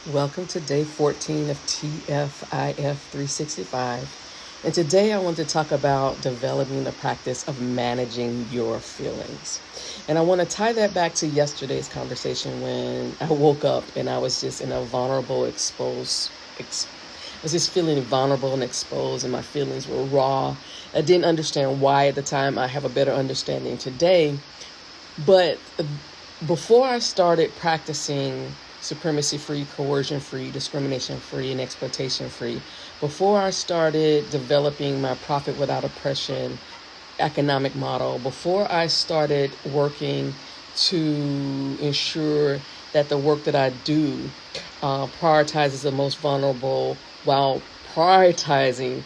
Welcome to day 14 of TFIF 365. And today I want to talk about developing the practice of managing your feelings. And I want to tie that back to yesterday's conversation when I woke up and I was just in a vulnerable, exposed, I was just feeling vulnerable and exposed, and my feelings were raw. I didn't understand why at the time. I have a better understanding today. But before I started practicing supremacy-free, coercion-free, discrimination-free, and exploitation-free, before I started developing my profit without oppression economic model, before I started working to ensure that the work that I do prioritizes the most vulnerable while prioritizing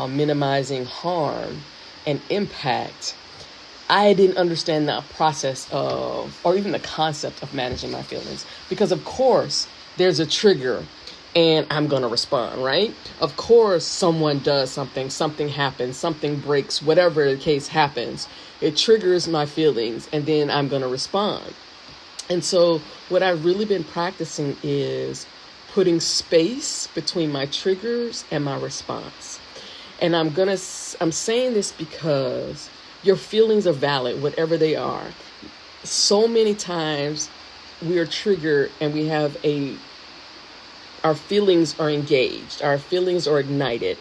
minimizing harm and impact, I didn't understand the process of, or even the concept of managing my feelings. Because of course, there's a trigger and I'm going to respond, right? Of course, someone does something happens, something breaks, whatever the case happens. It triggers my feelings and then I'm going to respond. And so what I've really been practicing is putting space between my triggers and my response. And I'm saying this because your feelings are valid, whatever they are. So many times we are triggered and our feelings are engaged, our feelings are ignited,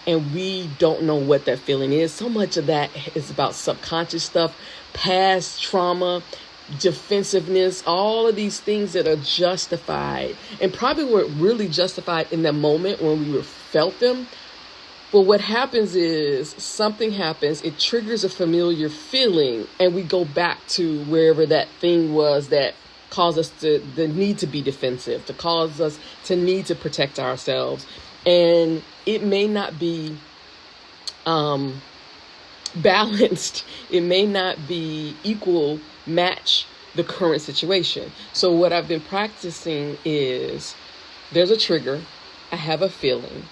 and we don't know what that feeling is. So much of that is about subconscious stuff, past trauma, defensiveness, all of these things that are justified and probably were really justified in the moment when we felt them. But what happens is something happens, it triggers a familiar feeling, and we go back to wherever that thing was that caused us the need to be defensive, to cause us to need to protect ourselves. And it may not be balanced. It may not be equal match the current situation. So what I've been practicing is there's a trigger, I have a feeling.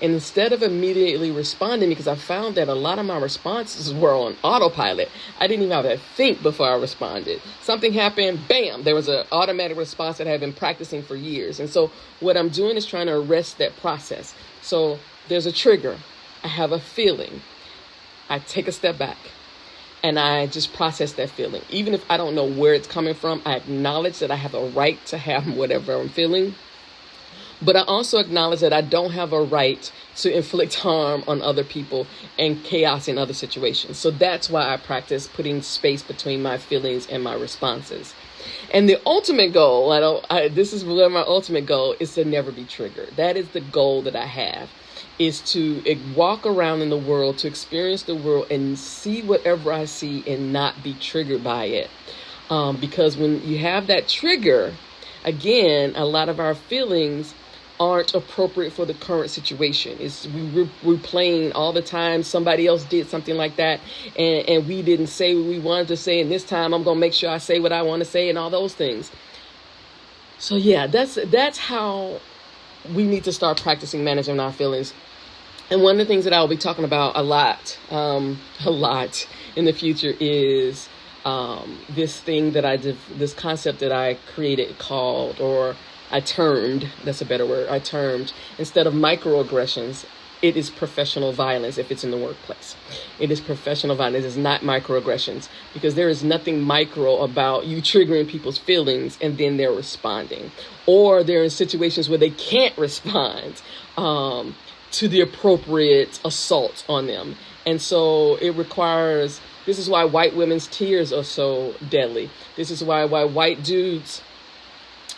And instead of immediately responding, because I found that a lot of my responses were on autopilot. I didn't even have to think before I responded. Something happened, bam, there was an automatic response that I had been practicing for years. And so what I'm doing is trying to arrest that process. So there's a trigger. I have a feeling. I take a step back and I just process that feeling. Even if I don't know where it's coming from, I acknowledge that I have a right to have whatever I'm feeling. But I also acknowledge that I don't have a right to inflict harm on other people and chaos in other situations. So that's why I practice putting space between my feelings and my responses. And the ultimate goal, this is where my ultimate goal is to never be triggered. That is the goal that I have, is to walk around in the world, to experience the world and see whatever I see and not be triggered by it. Because when you have that trigger, again, a lot of our feelings aren't appropriate for the current situation. We're replaying all the time. Somebody else did something like that, and we didn't say what we wanted to say. And this time, I'm gonna make sure I say what I want to say, and all those things. So yeah, that's how we need to start practicing managing our feelings. And one of the things that I'll be talking about a lot in the future is this thing that this concept that I created called, or I termed, that's a better word, instead of microaggressions, it is professional violence if it's in the workplace. It is professional violence. It's not microaggressions, because there is nothing micro about you triggering people's feelings and then they're responding. Or they're in situations where they can't respond to the appropriate assault on them. And so it requires, this is why white women's tears are so deadly. This is why white dudes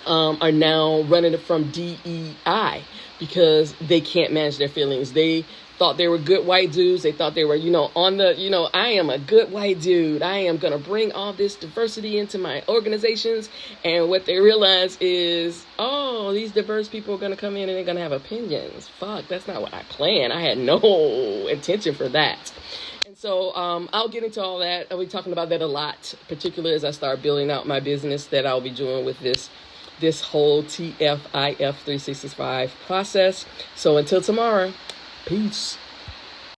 are now running from DEI, because they can't manage their feelings. They thought they were good white dudes. They thought they were, I am a good white dude. I am going to bring all this diversity into my organizations. And what they realize is, these diverse people are going to come in and they're going to have opinions. Fuck, that's not what I planned. I had no intention for that. And so I'll get into all that. I'll be talking about that a lot, particularly as I start building out my business that I'll be doing with this whole TFIF 365 process. So until tomorrow, peace.